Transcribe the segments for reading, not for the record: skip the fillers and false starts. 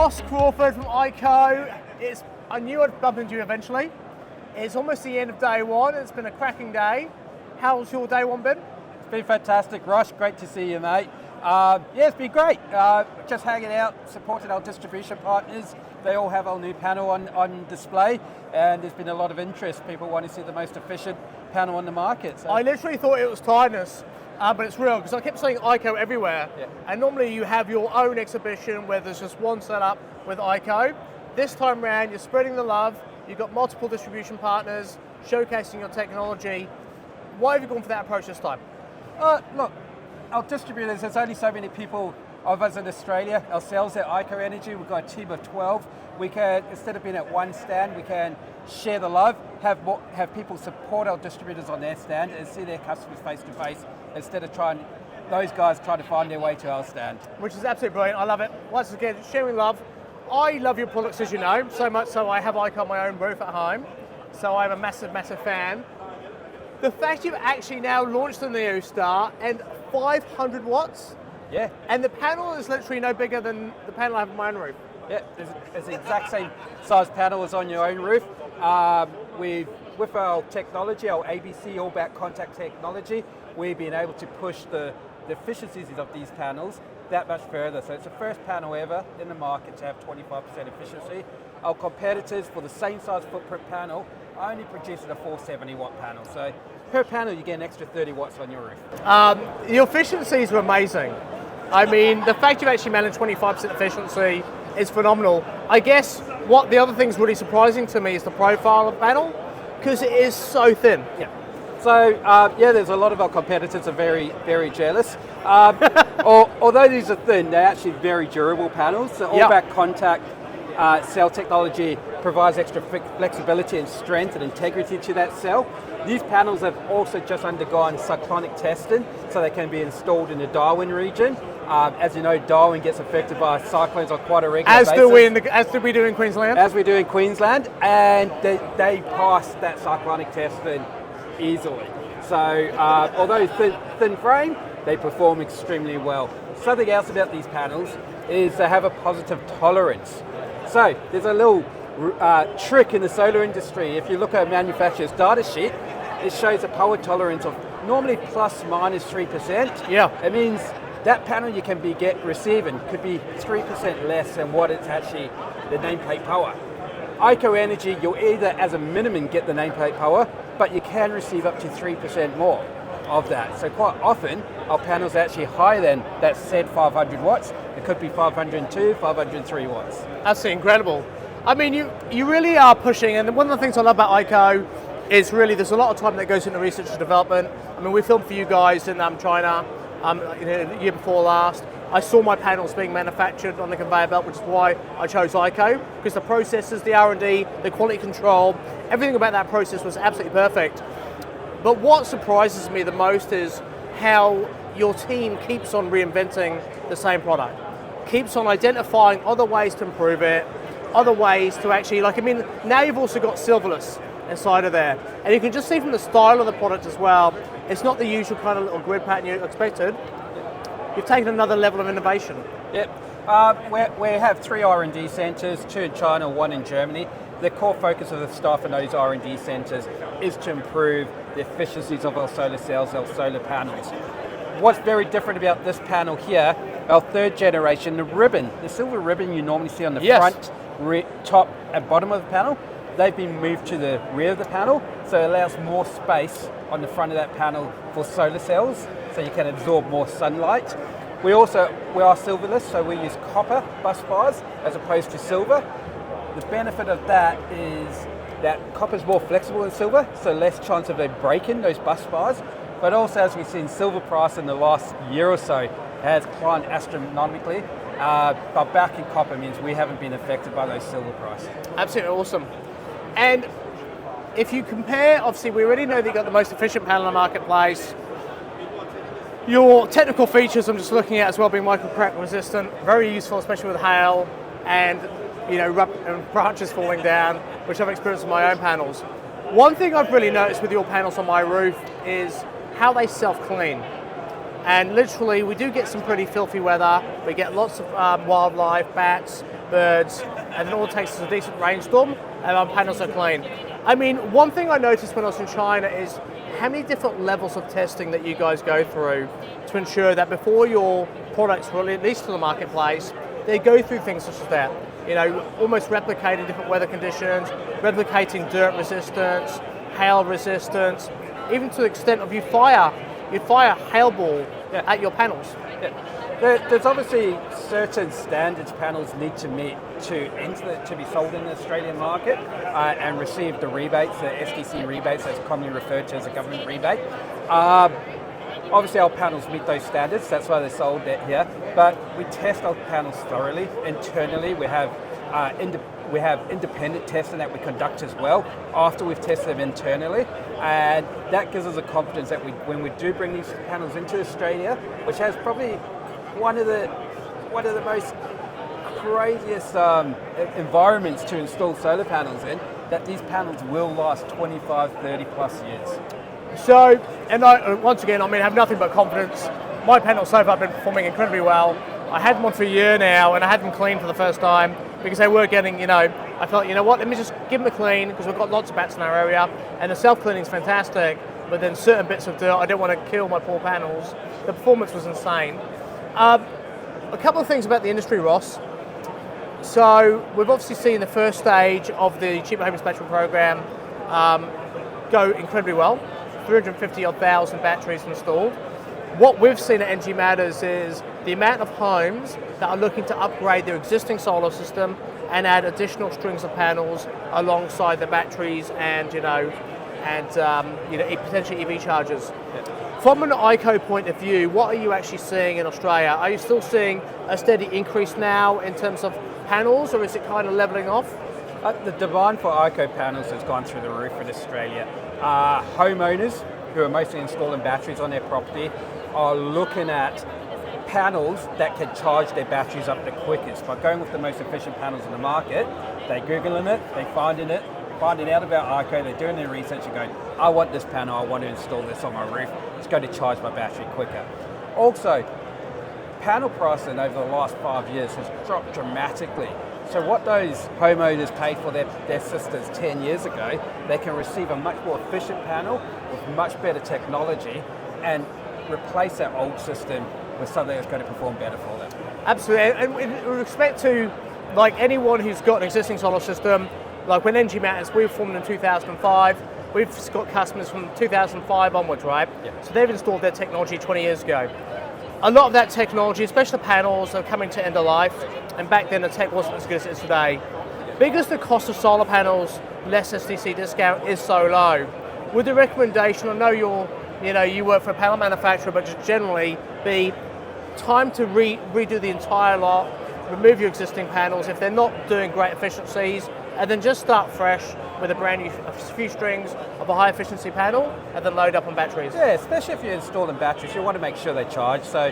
Ross Crawford from AIKO. I knew I'd bump into you eventually. It's almost the end of day one. It's been a cracking day. How's your day one been? It's been fantastic, Ross. Great to see you, mate. It's been great. Just hanging out, supporting our distribution partners. They all have our new panel on display, and there's been a lot of interest. People want to see the most efficient panel on the market. So. I literally thought it was tiredness, but it's real, because I kept saying AIKO everywhere. Yeah. And normally you have your own exhibition where there's just one setup with AIKO. This time around, you're spreading the love. You've got multiple distribution partners showcasing your technology. Why have you gone for that approach this time? Look, our distributors, there's only so many people of us in Australia. Ourselves at AIKO Energy, we've got a team of 12. We can, instead of being at one stand, we can share the love, have people support our distributors on their stand and see their customers face to face, instead of those guys trying to find their way to our stand. Which is absolutely brilliant. I love it. Once again, sharing love. I love your products, as you know, so much so I have AIKO on my own booth at home. So I'm a massive, massive fan. The fact you've actually now launched the NeoStar and 500 watts. Yeah. And the panel is literally no bigger than the panel I have on my own roof. Yeah, it's the exact same size panel as on your own roof. With our technology, our ABC all-back contact technology, we've been able to push the efficiencies of these panels that much further. So it's the first panel ever in the market to have 25% efficiency. Our competitors for the same size footprint panel are only producing a 470 watt panel. So per panel you get an extra 30 watts on your roof. The efficiencies are amazing. I mean, the fact you've actually managed 25% efficiency is phenomenal. I guess what the other thing's really surprising to me is the profile of the panel, because it is so thin. Yeah. So, there's a lot of our competitors are very, very jealous. Although these are thin, they're actually very durable panels. So all-back contact cell technology provides extra flexibility and strength and integrity to that cell. These panels have also just undergone cyclonic testing, so they can be installed in the Darwin region. As you know, Darwin gets affected by cyclones on quite a regular basis. As do we do in Queensland? As we do in Queensland, and they pass that cyclonic testing easily. So although thin frame, they perform extremely well. Something else about these panels is they have a positive tolerance. So there's a little trick in the solar industry. If you look at a manufacturer's data sheet, it shows a power tolerance of normally plus minus 3%. Yeah. It means that panel you can receiving could be 3% less than what it's actually the nameplate power. AIKO Energy, you'll either as a minimum get the nameplate power, but you can receive up to 3% more of that. So quite often, our panels are actually higher than that said 500 watts. It could be 502, 503 watts. That's incredible. I mean, you really are pushing, and one of the things I love about AIKO is really there's a lot of time that goes into research and development. I mean, we filmed for you guys in China the year before last. I saw my panels being manufactured on the conveyor belt, which is why I chose AIKO, because the processes, the R&D, the quality control, everything about that process was absolutely perfect. But what surprises me the most is how your team keeps on reinventing the same product, keeps on identifying other ways to improve it, other ways to actually, now you've also got silverless inside of there. And you can just see from the style of the product as well, it's not the usual kind of little grid pattern you expected. You've taken another level of innovation. Yep. We have 3 R&D centres, 2 in China, 1 in Germany. The core focus of the staff in those R&D centres is to improve the efficiencies of our solar cells, our solar panels. What's very different about this panel here, our 3rd generation, the silver ribbon you normally see on the front, top and bottom of the panel, they've been moved to the rear of the panel, so it allows more space on the front of that panel for solar cells, so you can absorb more sunlight. We are silverless, so we use copper bus bars as opposed to silver. The benefit of that is that copper is more flexible than silver, so less chance of them breaking those bus bars. But also, as we've seen, silver price in the last year or so has climbed astronomically. But back in copper means we haven't been affected by those silver prices. Absolutely awesome. And if you compare, obviously we already know that you've got the most efficient panel in the marketplace. Your technical features I'm just looking at as well, being micro-crack resistant, very useful, especially with hail and branches falling down, which I've experienced with my own panels. One thing I've really noticed with your panels on my roof is how they self-clean. And literally, we do get some pretty filthy weather. We get lots of wildlife, bats, birds, and it all takes us a decent rainstorm, and our panels are clean. I mean, one thing I noticed when I was in China is how many different levels of testing that you guys go through to ensure that before your products are released to the marketplace, they go through things such as that. You know, almost replicating different weather conditions, replicating dirt resistance, hail resistance, even to the extent of you fire hail ball at your panels. There's obviously certain standards panels need to meet to be sold in the Australian market and receive the rebates, the SDC rebates, that's commonly referred to as a government rebate. Obviously our panels meet those standards, that's why they're sold here, but we test our panels thoroughly internally. We have independent testing that we conduct as well after we've tested them internally, and that gives us a confidence that when we do bring these panels into Australia, which has probably one of the most craziest environments to install solar panels in, that these panels will last 25, 30 plus years. So, and once again, I mean, I have nothing but confidence. My panels so far have been performing incredibly well. I had them on for a year now, and I had them cleaned for the first time because they were getting, I thought, you know what, let me just give them a clean because we've got lots of bats in our area, and the self-cleaning is fantastic, but then certain bits of dirt, I didn't want to kill my poor panels. The performance was insane. A couple of things about the industry, Ross. So we've obviously seen the first stage of the cheaper home inspection program go incredibly well. 350,000 batteries installed. What we've seen at NG Matters is the amount of homes that are looking to upgrade their existing solar system and add additional strings of panels alongside the batteries and potentially EV chargers. From an AIKO point of view, what are you actually seeing in Australia? Are you still seeing a steady increase now in terms of panels, or is it kind of leveling off? The demand for AIKO panels has gone through the roof in Australia. Homeowners who are mostly installing batteries on their property are looking at panels that can charge their batteries up the quickest. By going with the most efficient panels in the market, they're Googling it, they're finding out about AIKO, they're doing their research and going, I want this panel, I want to install this on my roof, it's going to charge my battery quicker. Also, panel pricing over the last 5 years has dropped dramatically. So what those homeowners paid for their systems 10 years ago, they can receive a much more efficient panel with much better technology and replace that old system with something that's going to perform better for them. Absolutely, and with respect to like anyone who's got an existing solar system, like when NG Matters, we were formed in 2005, we've got customers from 2005 onwards, right? Yeah. So they've installed their technology 20 years ago. A lot of that technology, especially the panels, are coming to end of life, and back then the tech wasn't as good as it is today. Because the cost of solar panels, less SDC discount, is so low, would the recommendation, I know you work for a panel manufacturer, but just generally be time to redo the entire lot, remove your existing panels if they're not doing great efficiencies, and then just start fresh with a few strings of a high efficiency panel and then load up on batteries. Yeah, especially if you're installing batteries, you want to make sure they charge. So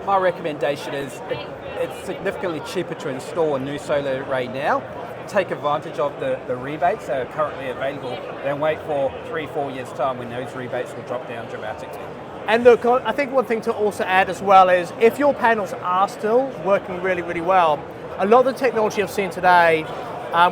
my recommendation is it's significantly cheaper to install a new solar array now, take advantage of the rebates that are currently available, then wait for 3-4 years time when those rebates will drop down dramatically. And look, I think one thing to also add as well is if your panels are still working really, really well, a lot of the technology I've seen today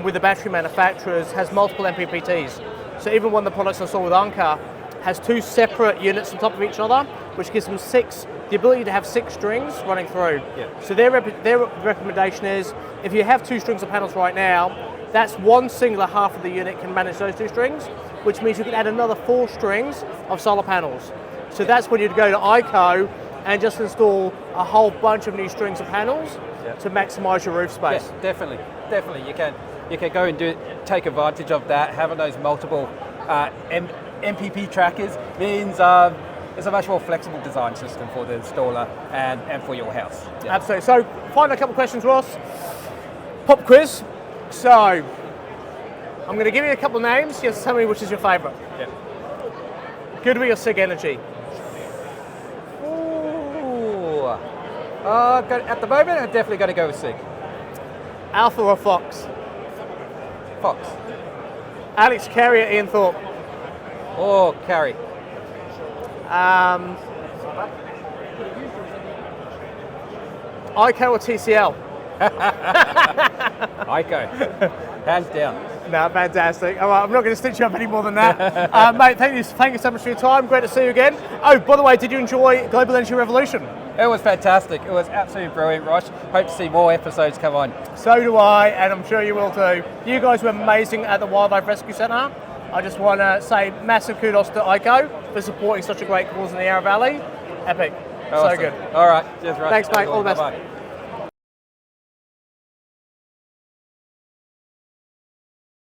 with the battery manufacturers has multiple MPPTs. So even one of the products I saw with Anker has 2 separate units on top of each other, which gives them the ability to have 6 strings running through. Yeah. So their recommendation is, if you have 2 strings of panels right now, that's one singular half of the unit can manage those 2 strings, which means you can add another 4 strings of solar panels. So that's when you'd go to AIKO and just install a whole bunch of new strings of panels to maximize your roof space. Yes, definitely. You can go and take advantage of that. Having those multiple MPP trackers means it's a much more flexible design system for the installer and for your house. Yeah. Absolutely. So, final couple of questions, Ross. Pop quiz. So, I'm going to give you a couple of names. Just tell me which is your favourite. Yeah. Goodway or Sig Energy? At the moment, I'm definitely going to go with Sig. Alpha or Fox? Fox. Alex Carey or Ian Thorpe? Or Carey. AIKO or TCL? AIKO, hands down. No, fantastic. All right, I'm not going to stitch you up any more than that. Mate, thank you so much for your time. Great to see you again. Oh, by the way, did you enjoy Global Energy Revolution? It was fantastic. It was absolutely brilliant, Ross. Hope to see more episodes come on. So do I, and I'm sure you will too. You guys were amazing at the Wildlife Rescue Centre. I just want to say massive kudos to AIKO for supporting such a great cause in the Yarra Valley. Epic. Awesome. So good. All right. Cheers, Ross. Thanks, mate. All the best. Bye-bye.